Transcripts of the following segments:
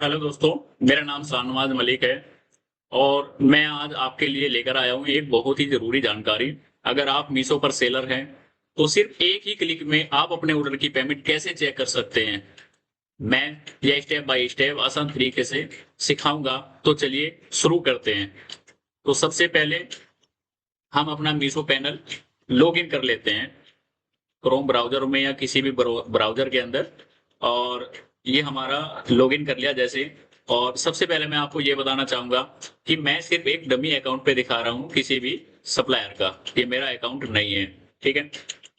Hello दोस्तों। मेरा नाम शाहनवाज मलिक है और मैं आज आपके लिए लेकर आया हूँ एक बहुत ही ज़रूरी जानकारी। अगर आप मीशो पर सेलर हैं तो सिर्फ एक ही क्लिक में आप अपने ऑर्डर की पेमेंट कैसे चेक कर सकते हैं। मैं यह स्टेप बाय स्टेप आसान तरीके से सिखाऊंगा। तो चलिए शुरू करते हैं। तो सबसे पहले हम अपना मीशो पैनल लॉग इन कर लेते हैं क्रोम ब्राउजर में या किसी भी ब्राउजर के अंदर। और ये हमारा लॉगिन कर लिया जैसे। और सबसे पहले मैं आपको ये बताना चाहूंगा कि मैं सिर्फ एक डमी अकाउंट पे दिखा रहा हूँ किसी भी सप्लायर का। ये मेरा अकाउंट नहीं है। ठीक है।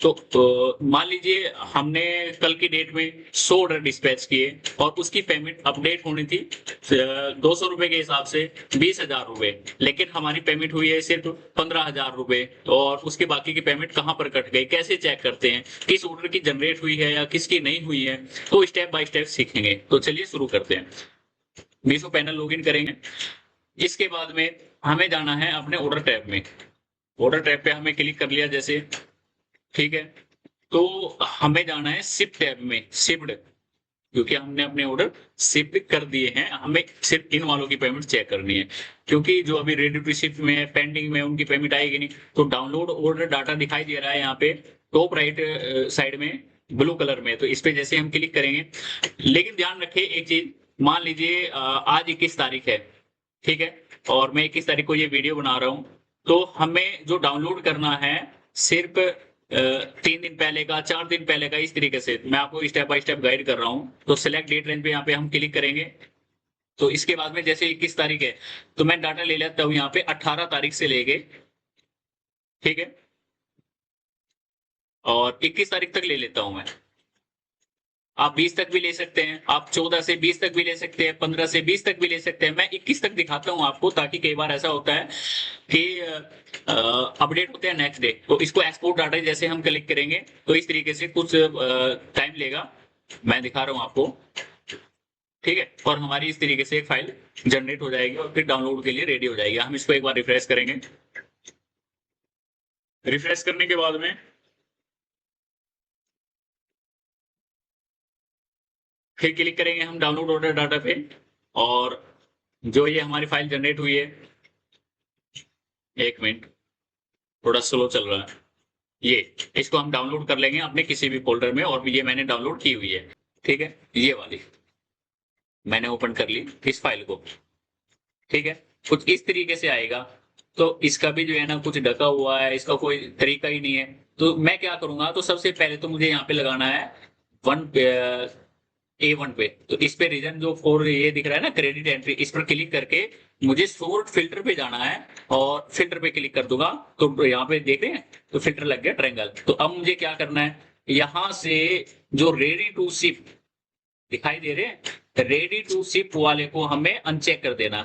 तो मान लीजिए हमने कल की डेट में 100 ऑर्डर डिस्पैच किए और उसकी पेमेंट अपडेट होनी थी 200 रुपए के हिसाब से 20,000 रुपए। लेकिन हमारी पेमेंट हुई है सिर्फ 15,000 रुपए। और उसके बाकी की पेमेंट कहाँ पर कट गई, कैसे चेक करते हैं, किस ऑर्डर की जनरेट हुई है या किसकी नहीं हुई है। तो स्टेप बाय स्टेप सीखेंगे। तो चलिए शुरू करते हैं। मीशो पैनल लॉगिन करेंगे। इसके बाद में हमें जाना है अपने ऑर्डर टैब में। ऑर्डर टैब पे हमें क्लिक कर लिया जैसे। ठीक है। तो हमें जाना है शिप टैब में, शिप्ड। क्योंकि हमने अपने ऑर्डर शिप कर दिए हैं, हमें सिर्फ इन वालों की पेमेंट चेक करनी है। क्योंकि जो अभी रेडी टू शिप में है, पेंडिंग में, उनकी पेमेंट आएगी नहीं। तो डाउनलोड ऑर्डर डाटा दिखाई दे रहा है यहाँ पे टॉप राइट साइड में ब्लू कलर में। तो इस पे जैसे हम क्लिक करेंगे, लेकिन ध्यान रखें एक चीज। मान लीजिए आज 21 तारीख है। ठीक है। और मैं 21 तारीख को ये वीडियो बना रहा हूँ। तो हमें जो डाउनलोड करना है सिर्फ 3 दिन पहले का, 4 दिन पहले का, इस तरीके से मैं आपको स्टेप बाय स्टेप गाइड कर रहा हूँ। तो सिलेक्ट डेट रेंज पे यहाँ पे हम क्लिक करेंगे। तो इसके बाद में जैसे 21 तारीख है तो मैं डाटा ले लेता हूँ यहाँ पे 18 तारीख से लेके। ठीक है। और 21 तारीख तक ले लेता हूँ मैं। आप 20 तक भी ले सकते हैं, आप 14 से 20 तक भी ले सकते हैं, 15 से 20 तक भी ले सकते हैं। मैं 21 तक दिखाता हूँ आपको, ताकि कई बार ऐसा होता है कि अपडेट होते हैं नेक्स्ट डे। तो इसको एक्सपोर्ट डाटा जैसे हम क्लिक करेंगे तो इस तरीके से कुछ टाइम लेगा। मैं दिखा रहा हूँ आपको। ठीक है। और हमारी इस तरीके से एक फाइल जनरेट हो जाएगी और फिर डाउनलोड के लिए रेडी हो जाएगी। हम इसको एक बार रिफ्रेश करेंगे। रिफ्रेश करने के बाद में फिर क्लिक करेंगे हम डाउनलोड ऑर्डर डाटा पे। और जो ये हमारी फाइल जनरेट हुई है, एक मिनट, थोड़ा स्लो चल रहा है। ये इसको हम डाउनलोड कर लेंगे अपने किसी भी फोल्डर में। और ये मैंने डाउनलोड की हुई है। ठीक है। ये वाली मैंने ओपन कर ली इस फाइल को। ठीक है। कुछ इस तरीके से आएगा। तो इसका भी जो है ना कुछ ढका हुआ है, इसका कोई तरीका ही नहीं है। तो मैं क्या करूंगा, तो सबसे पहले तो मुझे यहाँ पे लगाना है वन A1 पे। तो इस पे रीजन जो फोर ये दिख रहा है ना, क्रेडिट एंट्री, इस पर क्लिक करके मुझे सोर्ट फिल्टर पे जाना है। और फिल्टर पे क्लिक कर दूंगा तो यहाँ पे देख रहे हैं, तो फिल्टर लग गया ट्रायंगल। तो अब मुझे क्या करना है, यहाँ से जो रेडी टू शिप दिखाई दे रहे हैं, रेडी टू शिप वाले को हमें अनचेक कर देना।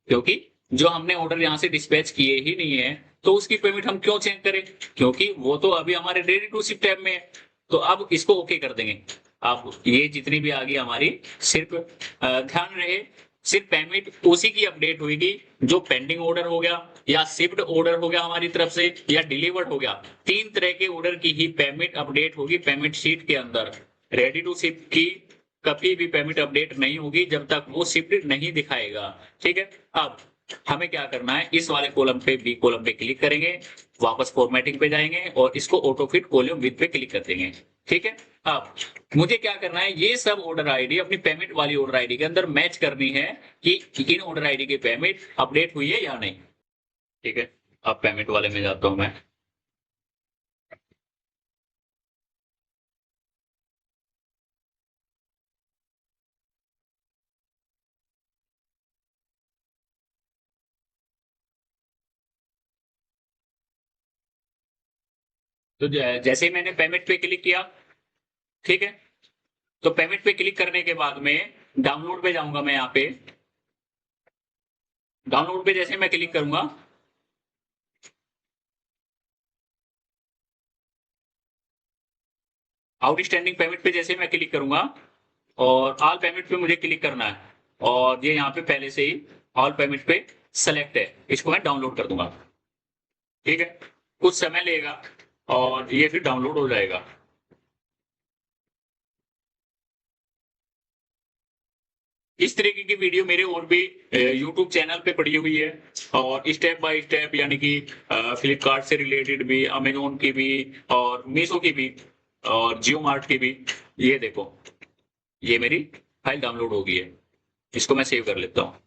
क्योंकि जो हमने ऑर्डर यहाँ से डिस्पैच किए ही नहीं है, तो उसकी पेमेंट हम क्यों चेक करें, क्योंकि वो तो अभी हमारे रेडी टू शिप टैब में है। तो अब इसको ओके कर देंगे। अब ये जितनी भी आ गई हमारी, सिर्फ ध्यान रहे सिर्फ पेमेंट उसी की अपडेट होगी जो पेंडिंग ऑर्डर हो गया या शिफ्ट ऑर्डर हो गया हमारी तरफ से या डिलीवर्ड हो गया। 3 तरह के ऑर्डर की ही पेमेंट अपडेट होगी पेमेंट शीट के अंदर। रेडी टू शिप की कभी भी पेमेंट अपडेट नहीं होगी जब तक वो शिफ्ट नहीं दिखाएगा। ठीक है। अब हमें क्या करना है, इस वाले कॉलम पे, बी कॉलम पे क्लिक करेंगे, वापस फॉर्मेटिंग पे जाएंगे और इसको ऑटो फिट कॉलम विद पे क्लिक कर देंगे। ठीक है। अब मुझे क्या करना है, ये सब ऑर्डर आईडी अपनी पेमेंट वाली ऑर्डर आईडी के अंदर मैच करनी है कि इन ऑर्डर आईडी की पेमेंट अपडेट हुई है या नहीं। ठीक है। अब पेमेंट वाले में जाता हूं मैं। तो जैसे ही मैंने पेमेंट पे क्लिक किया, ठीक है, तो पेमेंट पे क्लिक करने के बाद में डाउनलोड पे जाऊंगा मैं। यहाँ पे डाउनलोड पे जैसे मैं क्लिक करूंगा, आउटस्टैंडिंग पेमेंट पे जैसे मैं क्लिक करूंगा और ऑल पेमेंट पे मुझे क्लिक करना है। और ये यहाँ पे पहले से ही ऑल पेमेंट पे सेलेक्ट है, इसको मैं डाउनलोड कर दूंगा। ठीक है। कुछ समय लेगा और ये फिर डाउनलोड हो जाएगा। इस तरीके की वीडियो मेरे और भी यूट्यूब चैनल पे पड़ी हुई है, और स्टेप बाय स्टेप, यानी कि फ्लिपकार्ट से रिलेटेड भी, अमेजोन की भी, और मीशो की भी, और जियो मार्ट की भी। ये देखो, ये मेरी फाइल डाउनलोड हो गई है, इसको मैं सेव कर लेता हूँ।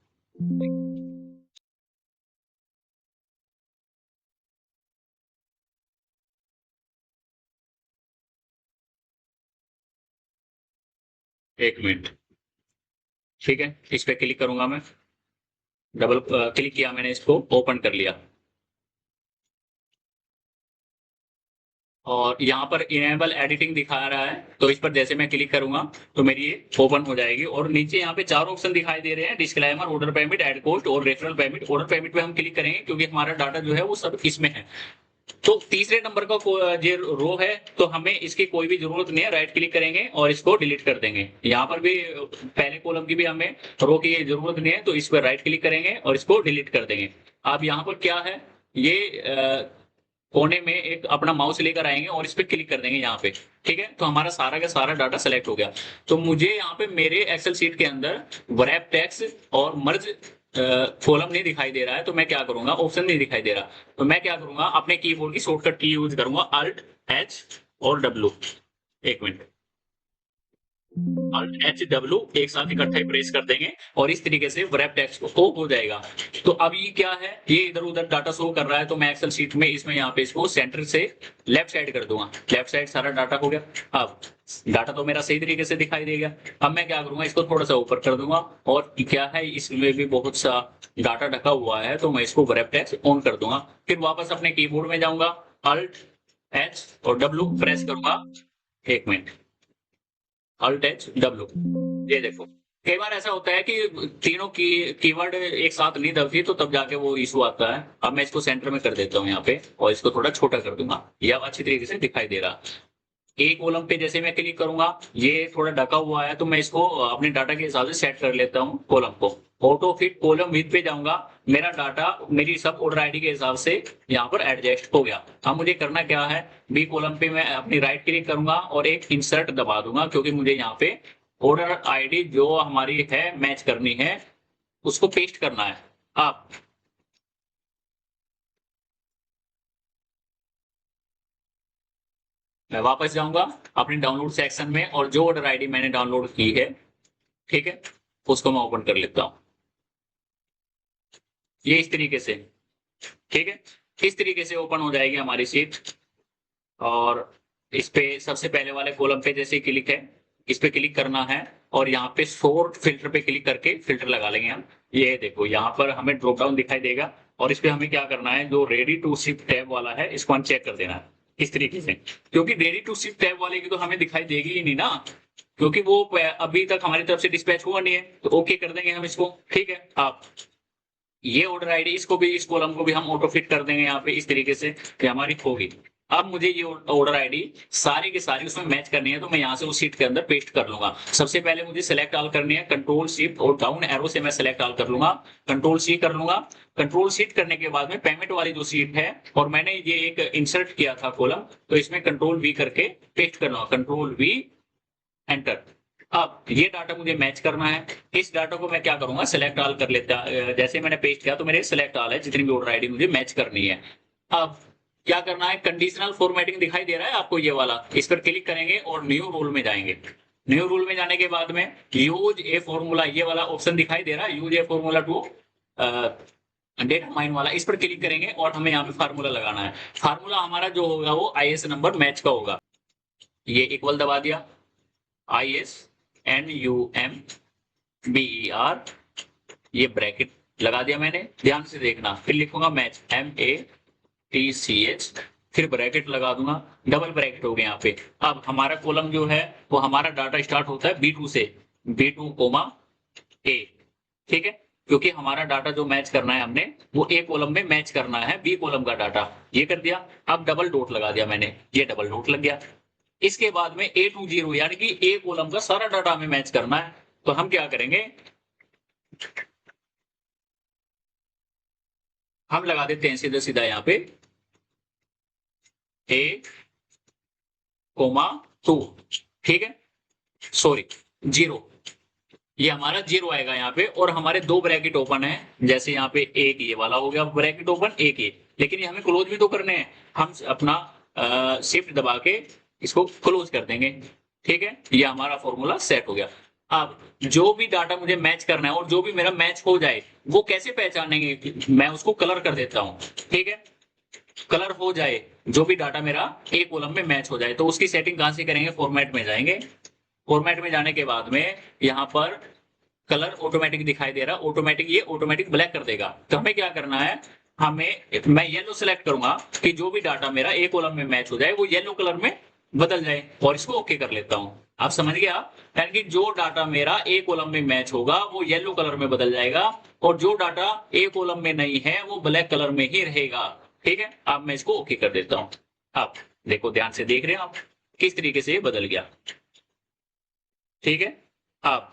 एक मिनट। ठीक है, इस पे क्लिक करूंगा मैं। डबल क्लिक किया मैंने, इसको ओपन कर लिया, और यहाँ पर इनेबल एडिटिंग दिखा रहा है, तो इस पर जैसे मैं क्लिक करूंगा तो मेरी ये ओपन हो जाएगी। और नीचे यहाँ पे चार ऑप्शन दिखाई दे रहे हैं, disclaimer, order payment, ad cost और रेफरल पेमेंट। ऑर्डर पेमेंट पे हम क्लिक करेंगे क्योंकि हमारा डाटा जो है वो सब इसमें है। तो तीसरे नंबर का जो रो है, तो हमें इसकी कोई भी जरूरत नहीं है। राइट क्लिक करेंगे और इसको डिलीट कर देंगे। यहाँ पर भी पहले कॉलम की भी हमें रो की जरूरत नहीं है, तो इस पर राइट क्लिक करेंगे और इसको डिलीट कर देंगे। अब यहाँ पर क्या है, ये कोने में एक अपना माउस लेकर आएंगे और इस पे क्लिक कर देंगे यहाँ पे। ठीक है, तो हमारा सारा का सारा डाटा सेलेक्ट हो गया। तो मुझे यहाँ पे मेरे एक्सेल शीट के अंदर wrap टेक्स्ट और मर्ज कॉलम नहीं दिखाई दे रहा है, तो मैं क्या करूंगा, ऑप्शन नहीं दिखाई दे रहा, तो मैं क्या करूंगा, अपने कीबोर्ड की शॉर्टकट की यूज करूंगा, अल्ट एच और डब्ल्यू। एक मिनट, Alt H W एक साथ इकट्ठा ही प्रेस कर देंगे और इस तरीके से wrap टेक्स्ट को हो जाएगा। तो अब ये क्या है, ये इधर उधर डाटा शो कर रहा है, तो मैं एक्सेल शीट में इसमें यहाँ पे इसको सेंटर से लेफ्ट साइड कर दूंगा। लेफ्ट साइड सारा डाटा हो गया। अब डाटा तो मेरा सही तरीके से दिखाई देगा। अब मैं क्या करूंगा, इसको थोड़ा सा ऊपर कर दूंगा, और क्या है, इसमें भी बहुत सा डाटा ढका हुआ है, तो मैं इसको wrap टेक्स्ट ऑन कर दूंगा। फिर वापस अपने कीबोर्ड में जाऊंगा, अल्ट एच और डब्ल्यू प्रेस करूंगा। एक मिनट, अल्ट एच डब्ल्यू। ये देखो, कई बार ऐसा होता है कि तीनों की कीवर्ड एक साथ नहीं दबती, तो तब जाके वो इशू आता है। अब मैं इसको सेंटर में कर देता हूँ यहाँ पे, और इसको थोड़ा छोटा कर दूंगा। ये अब अच्छी तरीके से दिखाई दे रहा। एक कॉलम पे जैसे मैं क्लिक करूंगा, ये थोड़ा ढका हुआ है, तो मैं इसको अपने डाटा के हिसाब से सेट कर लेता हूँ कॉलम को। ऑटो फिट कॉलम विथ पे जाऊंगा, मेरा डाटा मेरी सब ऑर्डर आईडी के हिसाब से यहाँ पर एडजस्ट हो गया। अब मुझे करना क्या है, बी कॉलम पे मैं अपनी राइट क्लिक करूंगा और एक इंसर्ट दबा दूंगा, क्योंकि मुझे यहाँ पे ऑर्डर आईडी जो हमारी है मैच करनी है, उसको पेस्ट करना है। अब मैं वापस जाऊंगा अपने डाउनलोड सेक्शन में, और जो ऑर्डर आईडी मैंने डाउनलोड की है, ठीक है, उसको मैं ओपन कर लेता हूं। ये इस तरीके से, ठीक है, इस तरीके से ओपन हो जाएगी हमारी शीट। और इस पे सबसे पहले वाले कॉलम पे जैसे क्लिक है, इस पे क्लिक करना है, और यहाँ पे सोर्ट फिल्टर पे क्लिक करके फिल्टर लगा लेंगे हम। ये देखो, यहाँ पर हमें ड्रॉप डाउन दिखाई देगा, और इस पे हमें क्या करना है, जो रेडी टू शिप टैब वाला है, इसको अनचेक कर देना है इस तरीके से। क्योंकि रेडी टू शिप टैब वाले की तो हमें दिखाई देगी ही नहीं ना, क्योंकि वो अभी तक हमारी तरफ से डिस्पैच हुआ नहीं है, तो ओके कर देंगे हम इसको। ठीक है, आप ये ऑर्डर आईडी, इसको भी, इस कॉलम को भी हम ऑटो फिट कर देंगे यहाँ पे इस तरीके से कि हमारी होगी। अब मुझे ये ऑर्डर आईडी सारी की सारी उसमें मैच करनी है, तो मैं यहाँ से उस सीट के अंदर पेस्ट कर लूंगा। सबसे पहले मुझे सेलेक्ट ऑल करनी है, कंट्रोल शिफ्ट और डाउन एरो से मैं सेलेक्ट ऑल कर लूंगा, कंट्रोल सी कर लूंगा। कंट्रोल सीट करने के बाद में पेमेंट वाली जो सीट है, और मैंने ये एक इंसर्ट किया था कॉलम, तो इसमें कंट्रोल वी करके पेस्ट कर लूंगा, कंट्रोल वी एंटर। अब ये डाटा मुझे मैच करना है। इस डाटा को मैं क्या करूंगा, सिलेक्ट ऑल कर लेता। जैसे मैंने पेस्ट किया तो मेरे सिलेक्ट ऑल है, जितनी भी ऑर्डर आईडी मुझे मैच करनी है। अब क्या करना है, कंडीशनल फॉर्मेटिंग दिखाई दे रहा है आपको, ये वाला, इस पर क्लिक करेंगे और न्यू रूल में जाएंगे। न्यू रूल में जाने के बाद में यूज ए फॉर्मूला, ये वाला ऑप्शन दिखाई दे रहा है, use a formula to data mine वाला, इस पर क्लिक करेंगे और हमें यहाँ पे फार्मूला लगाना है। फार्मूला हमारा जो होगा वो आईएस नंबर मैच का होगा। ये इक्वल दबा दिया, ISNUMBER, ये ब्रैकेट लगा दिया मैंने, ध्यान से देखना। फिर लिखूंगा मैच, MATCH, फिर ब्रैकेट लगा दूंगा, डबल ब्रैकेट हो गया यहाँ पे। अब हमारा कॉलम जो है वो हमारा डाटा स्टार्ट होता है B2 से, B2 कोमा A। ठीक है, क्योंकि हमारा डाटा जो मैच करना है हमने, वो ए कॉलम में मैच करना है बी कॉलम का डाटा। ये कर दिया। अब डबल डॉट लगा दिया मैंने, ये डबल डॉट लग गया। इसके बाद में A20, यानी कि ए कॉलम का सारा डाटा हमें मैच करना है, तो हम क्या करेंगे, हम लगा देते हैं सीधा सीधा यहाँ पे A, 2, ठीक है, सॉरी 0, ये हमारा 0 आएगा यहाँ पे, और हमारे 2 ब्रैकेट ओपन है, जैसे यहाँ पे एक ये वाला हो गया ब्रैकेट ओपन, एक ये, लेकिन ये हमें क्लोज भी तो करने हैं। हम अपना शिफ्ट दबा के इसको क्लोज कर देंगे। ठीक है, ये हमारा फॉर्मूला सेट हो गया। अब जो भी डाटा मुझे मैच करना है और जो भी मेरा मैच हो जाए वो कैसे पहचानेंगे, मैं उसको कलर कर देता हूँ। ठीक है, कलर हो जाए, जो भी डाटा मेरा एक कॉलम में मैच हो जाए, तो उसकी सेटिंग कहां से करेंगे, फॉर्मेट में जाएंगे। फॉर्मेट में जाने के बाद में यहाँ पर कलर ऑटोमेटिक दिखाई दे रहा, ऑटोमेटिक, ये ऑटोमेटिक ब्लैक कर देगा। तो हमें क्या करना है, मैं येलो सेलेक्ट करूंगा कि जो भी डाटा मेरा एक कॉलम में मैच हो जाए वो येलो कलर में बदल जाए, और इसको ओके कर लेता हूं। आप समझ गया, यानी कि जो डाटा मेरा एक कॉलम में मैच होगा वो येलो कलर में बदल जाएगा, और जो डाटा एक कॉलम में नहीं है वो ब्लैक कलर में ही रहेगा। ठीक है, अब मैं इसको ओके कर देता हूं। आप देखो, ध्यान से देख रहे हैं आप किस तरीके से ये बदल गया। ठीक है, अब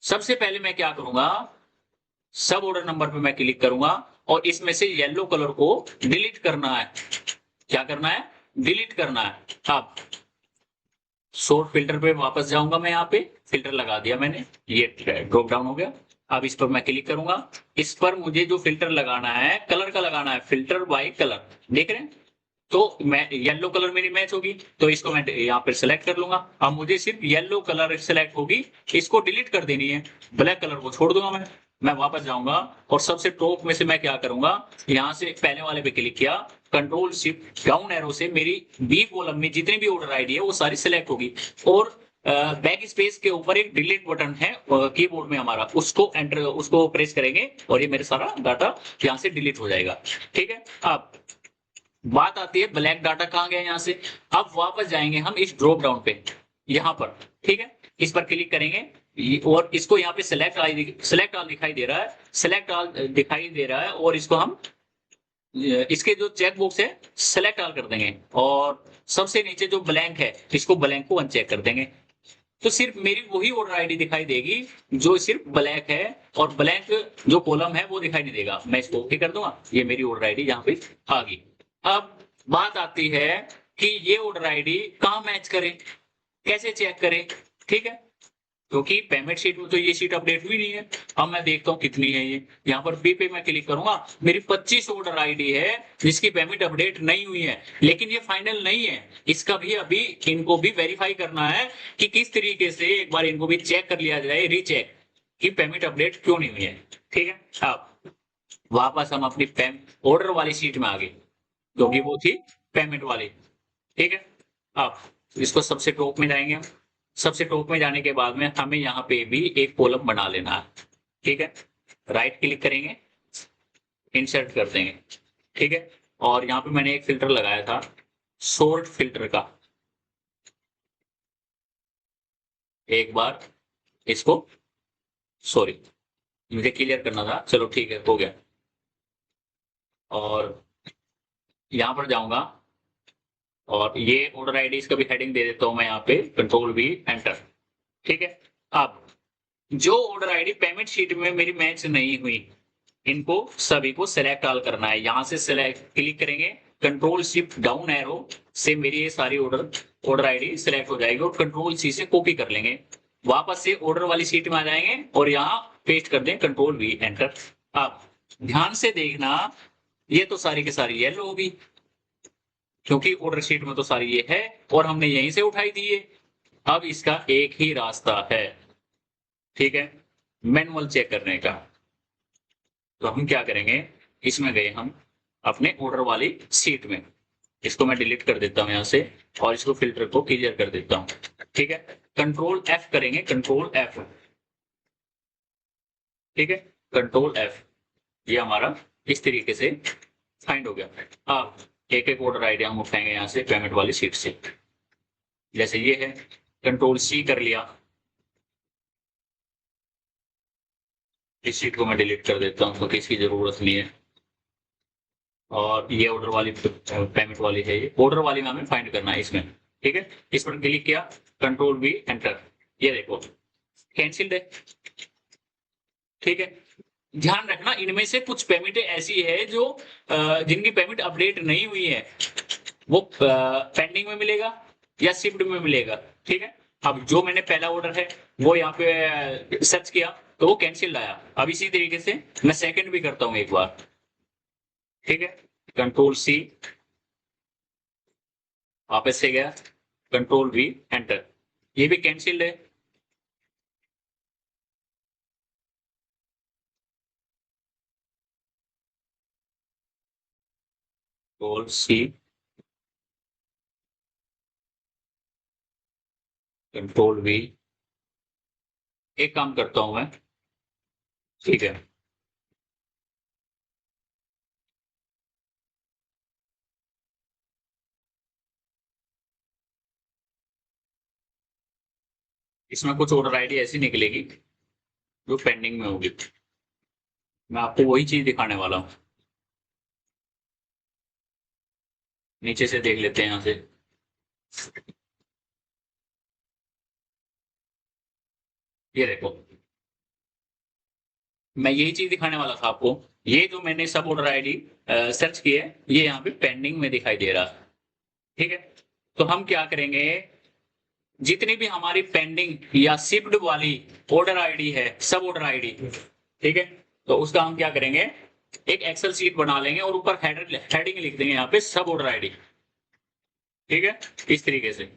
सबसे पहले मैं क्या करूंगा, सब ऑर्डर नंबर पे मैं क्लिक करूंगा और इसमें से येलो कलर को डिलीट करना है। क्या करना है, डिलीट करना है। अब सोर्ट फिल्टर पे वापस जाऊंगा, मैं यहाँ पे फिल्टर लगा दिया मैंने, ये ड्रॉप डाउन हो गया। अब इस पर मैं क्लिक करूंगा, इस पर मुझे जो फिल्टर लगाना है कलर का लगाना है, फिल्टर बाय कलर, देख रहे हैं। तो मैं येलो कलर मेरी मैच होगी, तो इसको मैं यहाँ पर सिलेक्ट कर लूंगा। अब मुझे सिर्फ येलो कलर सिलेक्ट होगी, इसको डिलीट कर देनी है, ब्लैक कलर को छोड़ दूंगा मैं वापस जाऊंगा और सबसे टॉप में से मैं क्या करूंगा, यहां से पहले वाले पे क्लिक किया, कंट्रोल शिफ्ट डाउन एरो से मेरी बी कॉलम में जितनी भी ऑर्डर आईडी है वो सारी सिलेक्ट होगी, और बैक स्पेस के ऊपर एक डिलीट बटन है कीबोर्ड में हमारा, उसको एंटर, उसको प्रेस करेंगे और ये मेरे सारा डाटा यहाँ से डिलीट हो जाएगा। ठीक है, अब बात आती है ब्लैक डाटा कहां गया यहाँ से। अब वापस जाएंगे हम इस ड्रॉप डाउन पे, यहाँ पर। ठीक है, इस पर क्लिक करेंगे और इसको यहाँ पे सिलेक्ट ऑल दिखाई दे रहा है, सिलेक्ट ऑल दिखाई दे रहा है, और इसको हम इसके जो चेक बॉक्स है सिलेक्ट ऑल कर देंगे, और सबसे नीचे जो ब्लैंक है इसको ब्लैंक को अनचेक कर देंगे। तो सिर्फ मेरी वही ऑर्डर आईडी दिखाई देगी जो सिर्फ ब्लैक है, और ब्लैंक जो कॉलम है वो दिखाई नहीं देगा। मैं इसको ओके कर दूंगा, ये मेरी ऑर्डर आईडी यहाँ पे आ गई। अब बात आती है कि ये ऑर्डर आईडी कहां मैच करें, कैसे चेक करें। ठीक है, क्योंकि पेमेंट शीट में तो ये शीट अपडेट हुई नहीं है। अब मैं देखता हूँ कितनी है ये, यहाँ पर बी पे मैं क्लिक करूंगा, मेरी 25 ऑर्डर आईडी है जिसकी पेमेंट अपडेट नहीं हुई है, लेकिन ये फाइनल नहीं है, इसका भी अभी इनको भी वेरीफाई करना है कि किस तरीके से, एक बार इनको भी चेक कर लिया जाए, रीचेक, कि पेमेंट अपडेट क्यों नहीं हुई है। ठीक है, अब वापस हम अपनी ऑर्डर वाली शीट में आ गए, क्योंकि वो थी पेमेंट वाली। ठीक है, अब इसको सबसे टॉप में जाएंगे हम, सबसे टॉप में जाने के बाद में हमें यहाँ पे भी एक कॉलम बना लेना है। ठीक है, राइट क्लिक करेंगे, इंसर्ट कर देंगे। ठीक है, और यहाँ पे मैंने एक फिल्टर लगाया था सोर्ट फिल्टर का, एक बार इसको, सॉरी मुझे क्लियर करना था, चलो ठीक है हो गया। और यहाँ पर जाऊंगा और ये ऑर्डर आईडी का भी हेडिंग दे देता हूं मैं यहाँ पे, कंट्रोल वी एंटर। ठीक है, अब जो ऑर्डर आईडी पेमेंट शीट में मेरी मैच नहीं हुई, इनको सभी को सिलेक्ट ऑल करना है। यहां से सिलेक्ट क्लिक करेंगे, कंट्रोल शिफ्ट डाउन एरो से मेरी ये सारी ऑर्डर आईडी सिलेक्ट हो जाएगी, और कंट्रोल सी से कॉपी कर लेंगे, वापस से ऑर्डर वाली शीट में आ जाएंगे और यहाँ पेस्ट कर दें, कंट्रोल वी एंटर। अब ध्यान से देखना, ये तो सारी की सारी येलो होगी, क्योंकि ऑर्डर शीट में तो सारी ये है और हमने यहीं से उठाई दी है। अब इसका एक ही रास्ता है, ठीक है, मैनुअल चेक करने का। तो हम क्या करेंगे, इसमें गए हम अपने ऑर्डर वाली शीट में, इसको मैं डिलीट कर देता हूं यहां से, और इसको फिल्टर को क्लियर कर देता हूं। ठीक है, कंट्रोल एफ करेंगे, कंट्रोल एफ। ठीक है, कंट्रोल एफ, ये हमारा इस तरीके से फाइंड हो गया। अब एक एक ऑर्डर आईडी हम उठाएंगे यहां से पेमेंट वाली शीट से, जैसे ये है, कंट्रोल सी कर लिया, इस शीट को मैं डिलीट कर देता हूं क्योंकि इसकी जरूरत नहीं है। और ये ऑर्डर वाली पेमेंट वाली है, ये ऑर्डर वाली में हमें फाइंड करना है इसमें। ठीक है, इस पर क्लिक किया, कंट्रोल वी एंटर, ये देखो कैंसिल्ड है। ठीक है, ध्यान रखना इनमें से कुछ पेमेंट ऐसी है जो जिनकी पेमेंट अपडेट नहीं हुई है, वो पेंडिंग में मिलेगा या शिफ्ट में मिलेगा। ठीक है, अब जो मैंने पहला ऑर्डर है वो यहाँ पे सर्च किया तो वो कैंसिल आया। अब इसी तरीके से मैं सेकंड भी करता हूँ एक बार, ठीक है, कंट्रोल सी, वापस से गया, कंट्रोल वी, एंटर, ये भी कैंसिल्ड है। कंट्रोल सी, कंट्रोल वी, एक काम करता हूं मैं, ठीक है, इसमें कुछ ऑर्डर आईडी ऐसी निकलेगी जो पेंडिंग में होगी, मैं आपको वही चीज दिखाने वाला हूँ। नीचे से देख लेते हैं यहाँ से, ये देखो, मैं यही चीज दिखाने वाला था आपको। ये जो मैंने सब ऑर्डर आईडी सर्च किए, ये यहाँ पे पेंडिंग में दिखाई दे रहा है, ठीक है। तो हम क्या करेंगे, जितनी भी हमारी पेंडिंग या शिफ्ट वाली ऑर्डर आईडी है, सब ऑर्डर आईडी, ठीक है, तो उसका हम क्या करेंगे, एक एक्सेल शीट बना लेंगे और ऊपर हेडिंग लिख देंगे यहाँ पे सब ऑर्डर आईडी, ठीक है, इस तरीके से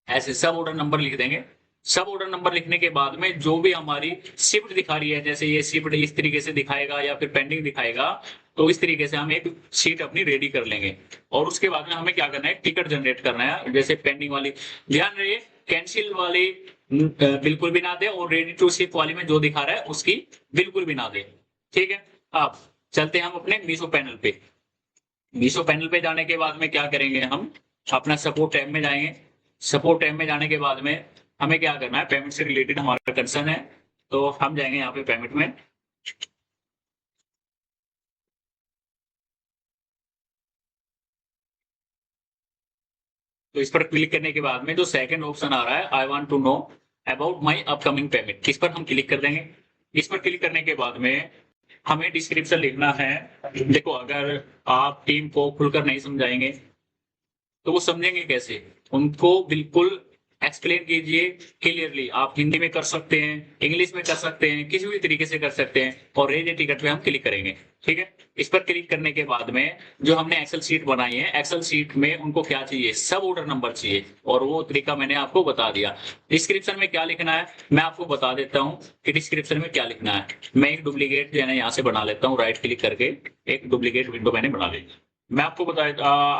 ऐसे सब ऑर्डर नंबर लिख देंगे। सब ऑर्डर नंबर लिखने के बाद में जो भी हमारी शिफ्ट दिखा रही है, जैसे ये शिफ्ट इस तरीके से दिखाएगा या फिर पेंडिंग दिखाएगा, तो इस तरीके से हम एक शीट अपनी रेडी कर लेंगे। और उसके बाद में हमें क्या करना है, टिकट जनरेट करना है। जैसे पेंडिंग वाली, ध्यान रहे, कैंसिल वाली बिल्कुल भी ना दे, और रेडी टू शिप वाली में जो दिखा रहा है उसकी बिल्कुल भी ना दे, ठीक है। अब चलते हैं हम अपने मीशो पैनल पे। मीशो पैनल पे जाने के बाद में क्या करेंगे, हम अपना सपोर्ट टैब में जाएंगे। सपोर्ट टैब में जाने के बाद में हमें क्या करना है, पेमेंट से रिलेटेड हमारा कंसर्न है, तो हम जाएंगे यहाँ पे पेमेंट में। तो इस पर क्लिक करने के बाद में जो सेकंड ऑप्शन आ रहा है, I want to know about my upcoming payment, इस पर हम क्लिक कर देंगे। इस पर क्लिक करने के बाद में हमें डिस्क्रिप्शन लिखना है। देखो, अगर आप टीम को खुलकर नहीं समझाएंगे तो वो समझेंगे कैसे, उनको बिल्कुल एक्सप्लेन कीजिए क्लियरली। आप हिंदी में कर सकते हैं, इंग्लिश में कर सकते हैं, किसी भी तरीके से कर सकते हैं। और रेज ए टिकट पे हम क्लिक करेंगे, ठीक है। इस पर क्लिक करने के बाद में जो हमने एक्सेल शीट बनाई है, एक्सेल शीट में उनको क्या चाहिए, सब ऑर्डर नंबर चाहिए, और वो तरीका मैंने आपको बता दिया। डिस्क्रिप्शन में क्या लिखना है मैं आपको बता देता हूँ कि डिस्क्रिप्शन में क्या लिखना है। मैं एक डुप्लीकेट जो है यहाँ से बना लेता हूँ, राइट क्लिक करके एक डुप्लीकेट विंडो मैंने बना ली। मैं आपको बता,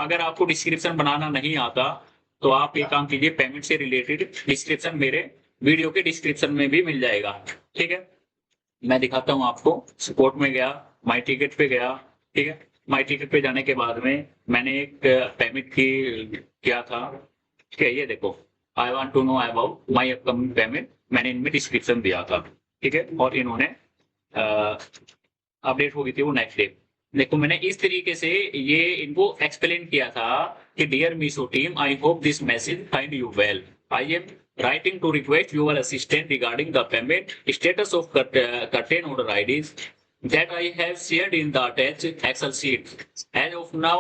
अगर आपको डिस्क्रिप्शन बनाना नहीं आता तो आप ये काम कीजिए, पेमेंट से रिलेटेड डिस्क्रिप्शन मेरे वीडियो के डिस्क्रिप्शन में भी मिल जाएगा, ठीक है। मैं दिखाता हूँ आपको। सपोर्ट में गया, माई टिकट पे गया, ठीक है। माई टिकट पे जाने के बाद में मैंने एक पेमेंट की किया था, ठीक है, ये देखो, I want to know about my upcoming payment, मैंने इनमें डिस्क्रिप्शन दिया था, ठीक है। और इन्होंने अपडेट हो गई थी वो नेक्स्ट डे। देखो, मैंने इस तरीके से ये इनको एक्सप्लेन किया था कि dear Meesho team, I hope this message find you well, I am writing to request your assistance regarding the payment status of curtain order IDs that I have shared in the attached Excel sheet. As of now,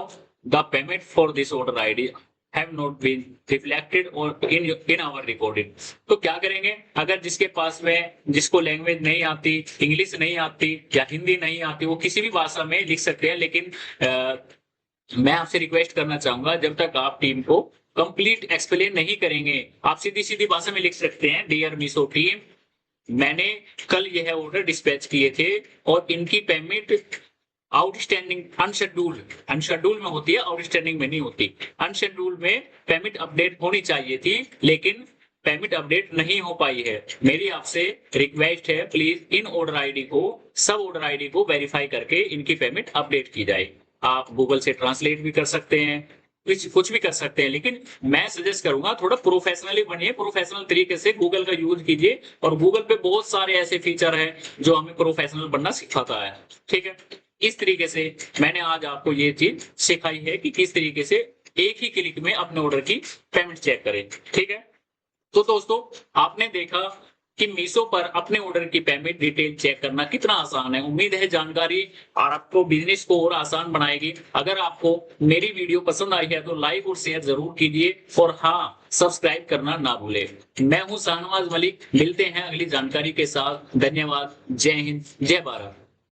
the payment for this order ID have not been reflected or in our recording. तो क्या करेंगे, अगर जिसके पास में, जिसको language नहीं आती, English नहीं आती या हिंदी नहीं आती, वो किसी भी भाषा में लिख सकते हैं। लेकिन मैं आपसे रिक्वेस्ट करना चाहूंगा, जब तक आप टीम को कंप्लीट एक्सप्लेन नहीं करेंगे, आप सीधी सीधी भाषा में लिख सकते हैं, डियर मीशो टीम, मैंने कल यह ऑर्डर डिस्पैच किए थे और इनकी पेमेंट आउटस्टैंडिंग, अनशेड्यूल में होती है, आउटस्टैंडिंग में नहीं होती। अनशेड्यूल में पेमेंट अपडेट होनी चाहिए थी, लेकिन पेमेंट अपडेट नहीं हो पाई है। मेरी आपसे रिक्वेस्ट है, प्लीज इन ऑर्डर आईडी को, सब ऑर्डर आईडी को वेरीफाई करके इनकी पेमेंट अपडेट की जाए। आप गूगल से ट्रांसलेट भी कर सकते हैं, कुछ भी कर सकते हैं, लेकिन मैं सजेस्ट करूंगा थोड़ा प्रोफेशनली बनिए, प्रोफेशनल तरीके से गूगल का यूज कीजिए। और गूगल पे बहुत सारे ऐसे फीचर हैं जो हमें प्रोफेशनल बनना सिखाता है, ठीक है। इस तरीके से मैंने आज आपको ये चीज सिखाई है कि किस तरीके से एक ही क्लिक में अपने ऑर्डर की पेमेंट चेक करें, ठीक है। तो दोस्तों, आपने देखा कि मीशो पर अपने ऑर्डर की पेमेंट डिटेल चेक करना कितना आसान है। उम्मीद है जानकारी और आपको बिजनेस को और आसान बनाएगी। अगर आपको मेरी वीडियो पसंद आई है तो लाइक और शेयर जरूर कीजिए और हाँ, सब्सक्राइब करना ना भूलें। मैं हूं शाहनवाज मलिक, मिलते हैं अगली जानकारी के साथ। धन्यवाद। जय हिंद, जय भारत।